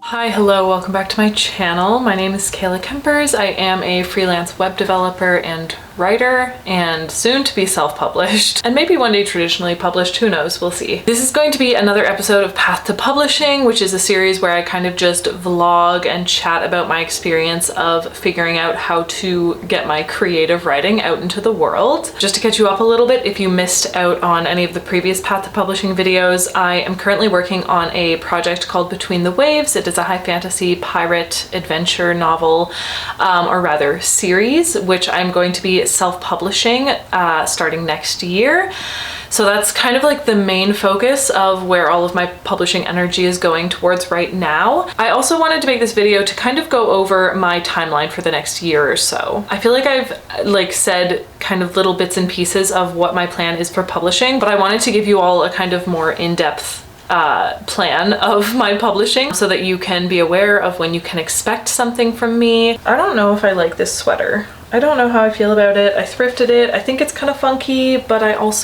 Hi, hello, welcome back to my channel. My name is Kayla Kempers. I am a freelance web developer and writer, and soon to be self-published, and maybe one day traditionally published, who knows, we'll see. This is going to be another episode of Path to Publishing, which is a series where I kind of just vlog and chat about my experience of figuring out how to get my creative writing out into the world. Just to catch you up a little bit, if you missed out on any of the previous Path to Publishing videos, I am currently working on a project called Between the Waves. It is a high fantasy pirate adventure novel, or rather series, which I'm going to be self-publishing starting next year. So that's kind of like the main focus of where all of my publishing energy is going towards right now. I also wanted to make this video to kind of go over my timeline for the next year or so. I feel like I've said kind of little bits and pieces of what my plan is for publishing, but I wanted to give you all a kind of more in-depth plan of my publishing so that you can be aware of when you can expect something from me. I don't know if I like this sweater. I don't know how I feel about it. I thrifted it. I think it's kind of funky, but I don't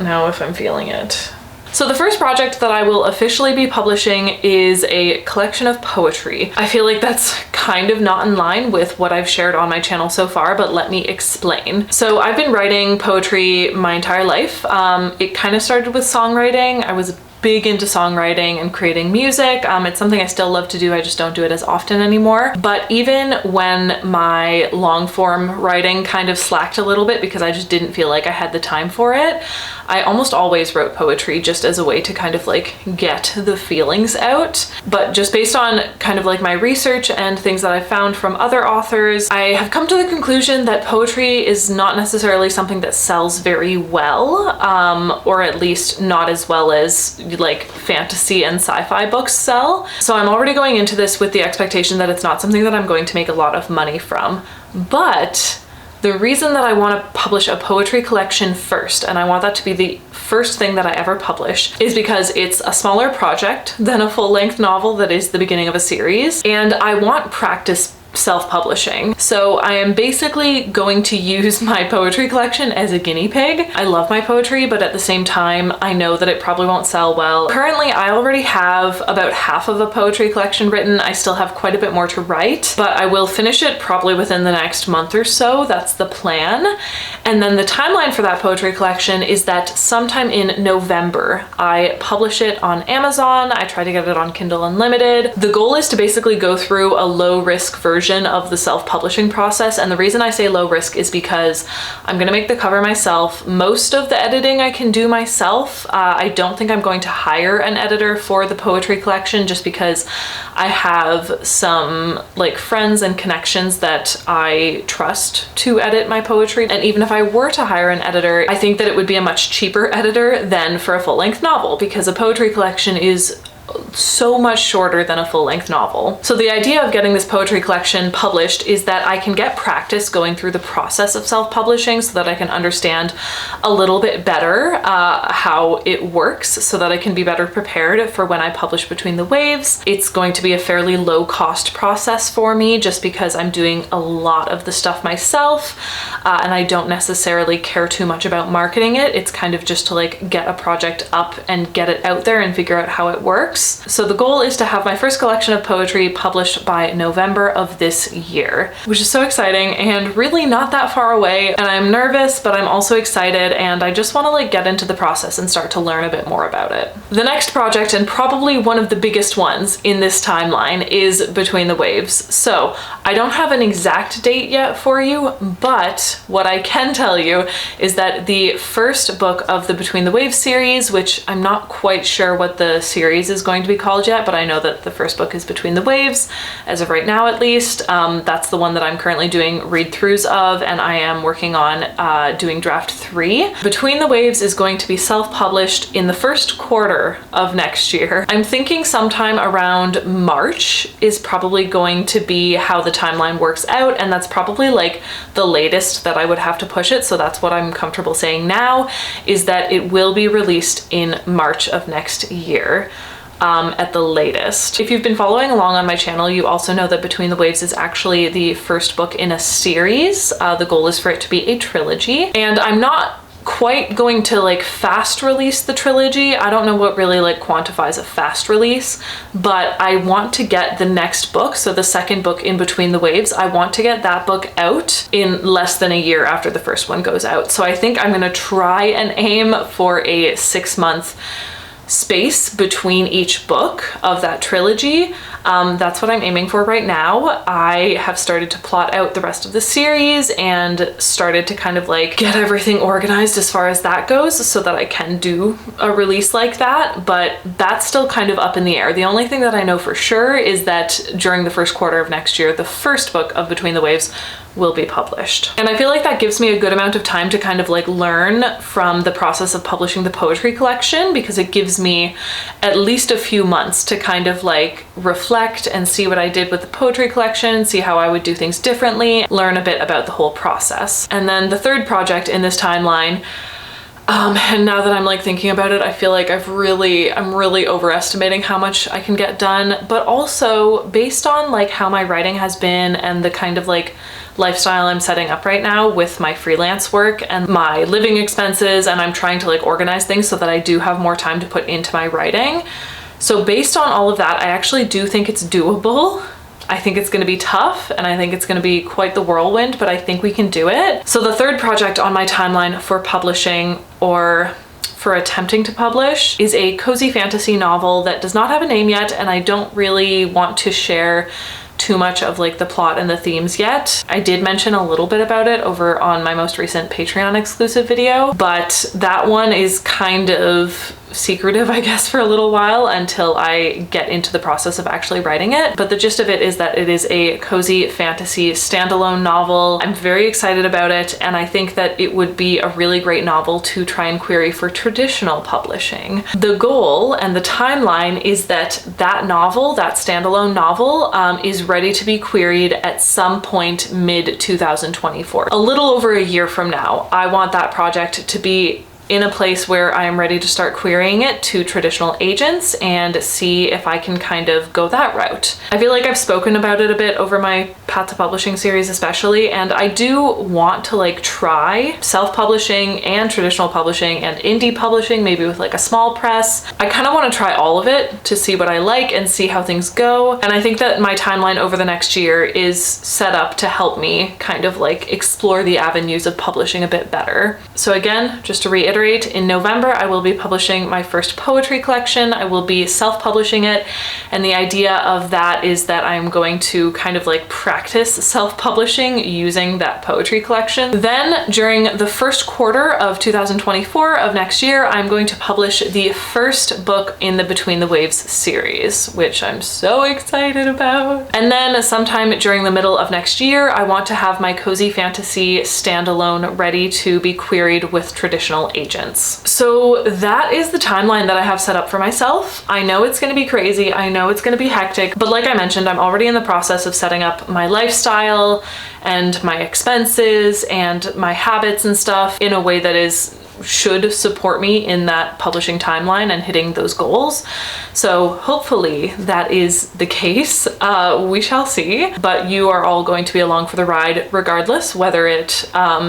know if I'm feeling it. So the first project that I will officially be publishing is a collection of poetry. I feel like that's kind of not in line with what I've shared on my channel so far, but let me explain. So I've been writing poetry my entire life. It kind of started with songwriting. I was big into songwriting and creating music. It's something I still love to do, I just don't do it as often anymore. But even when my long form writing kind of slacked a little bit because I just didn't feel like I had the time for it, I almost always wrote poetry just as a way to kind of get the feelings out. But just based on kind of my research and things that I've found from other authors, I have come to the conclusion that poetry is not necessarily something that sells very well, or at least not as well as fantasy and sci-fi books sell. So I'm already going into this with the expectation that it's not something that I'm going to make a lot of money from. But the reason that I want to publish a poetry collection first, and I want that to be the first thing that I ever publish, is because it's a smaller project than a full-length novel that is the beginning of a series, and I want practice self-publishing. So I am basically going to use my poetry collection as a guinea pig. I love my poetry, but at the same time, I know that it probably won't sell well. Currently, I already have about half of a poetry collection written. I still have quite a bit more to write, but I will finish it probably within the next month or so. That's the plan. And then the timeline for that poetry collection is that sometime in November, I publish it on Amazon. I try to get it on Kindle Unlimited. The goal is to basically go through a low-risk version of the self-publishing process, and the reason I say low risk is because I'm gonna make the cover myself. Most of the editing I can do myself. I don't think I'm going to hire an editor for the poetry collection just because I have some friends and connections that I trust to edit my poetry, and even if I were to hire an editor, I think that it would be a much cheaper editor than for a full-length novel, because a poetry collection is so much shorter than a full-length novel. So the idea of getting this poetry collection published is that I can get practice going through the process of self-publishing so that I can understand a little bit better how it works, so that I can be better prepared for when I publish Between the Waves. It's going to be a fairly low-cost process for me just because I'm doing a lot of the stuff myself, and I don't necessarily care too much about marketing it. It's kind of just to get a project up and get it out there and figure out how it works. So the goal is to have my first collection of poetry published by November of this year, which is so exciting and really not that far away. And I'm nervous, but I'm also excited, and I just want to get into the process and start to learn a bit more about it. The next project, and probably one of the biggest ones in this timeline, is Between the Waves. So I don't have an exact date yet for you, but what I can tell you is that the first book of the Between the Waves series, which I'm not quite sure what the series is going to be called yet, but I know that the first book is Between the Waves, as of right now at least. That's the one that I'm currently doing read-throughs of, and I am working on doing draft 3. Between the Waves is going to be self-published in the first quarter of next year. I'm thinking sometime around March is probably going to be how the timeline works out, and that's probably the latest that I would have to push it, so that's what I'm comfortable saying now, is that it will be released in March of next year. At the latest. If you've been following along on my channel, you also know that Between the Waves is actually the first book in a series. The goal is for it to be a trilogy, and I'm not quite going to like fast release the trilogy. I don't know what really like quantifies a fast release, but I want to get the next book, so the second book, In Between the Waves, I want to get that book out in less than a year after the first one goes out. So I think I'm gonna try and aim for a 6-month space between each book of that trilogy. That's what I'm aiming for right now. I have started to plot out the rest of the series and started to kind of like get everything organized as far as that goes so that I can do a release like that, but that's still kind of up in the air. The only thing that I know for sure is that during the first quarter of next year, the first book of Between the Waves will be published. And I feel like that gives me a good amount of time to kind of like learn from the process of publishing the poetry collection, because it gives me at least a few months to kind of like reflect and see what I did with the poetry collection, see how I would do things differently, learn a bit about the whole process. And then the third project in this timeline, and now that I'm like thinking about it, I feel like I'm really overestimating how much I can get done, but also based on like how my writing has been and the kind of like lifestyle I'm setting up right now with my freelance work and my living expenses, and I'm trying to like organize things so that I do have more time to put into my writing. So based on all of that, I actually do think it's doable. I think it's going to be tough and I think it's going to be quite the whirlwind, but I think we can do it. So the third project on my timeline for publishing, or for attempting to publish, is a cozy fantasy novel that does not have a name yet, and I don't really want to share too much of like the plot and the themes yet. I did mention a little bit about it over on my most recent Patreon exclusive video, but that one is kind of secretive, I guess, for a little while until I get into the process of actually writing it. But the gist of it is that it is a cozy fantasy standalone novel. I'm very excited about it, and I think that it would be a really great novel to try and query for traditional publishing. The goal and the timeline is that that novel, that standalone novel, is ready to be queried at some point mid 2024. A little over a year from now. I want that project to be in a place where I am ready to start querying it to traditional agents and see if I can kind of go that route. I feel like I've spoken about it a bit over my Path to Publishing series especially, and I do want to like try self-publishing and traditional publishing and indie publishing, maybe with like a small press. I kind of want to try all of it to see what I like and see how things go. And I think that my timeline over the next year is set up to help me kind of like explore the avenues of publishing a bit better. So again, just to reiterate, in November, I will be publishing my first poetry collection. I will be self-publishing it. And the idea of that is that I'm going to kind of like practice self-publishing using that poetry collection. Then during the first quarter of 2024 of next year, I'm going to publish the first book in the Between the Waves series, which I'm so excited about. And then sometime during the middle of next year, I want to have my cozy fantasy standalone ready to be queried with traditional agents. So that is the timeline that I have set up for myself. I know it's going to be crazy. I know it's going to be hectic, but like I mentioned, I'm already in the process of setting up my lifestyle and my expenses and my habits and stuff in a way that should support me in that publishing timeline and hitting those goals. So hopefully that is the case. We shall see, but you are all going to be along for the ride regardless, whether it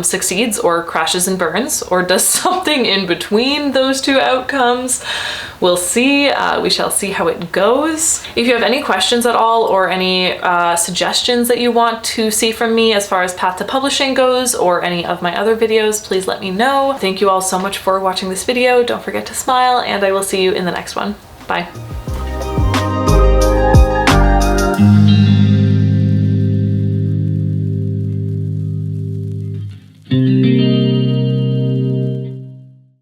succeeds or crashes and burns or does something in between those two outcomes. We'll see. We shall see how it goes. If you have any questions at all or any suggestions that you want to see from me as far as Path to Publishing goes or any of my other videos, please let me know. Thank you all so much for watching this video. Don't forget to smile, and I will see you in the next one. Bye.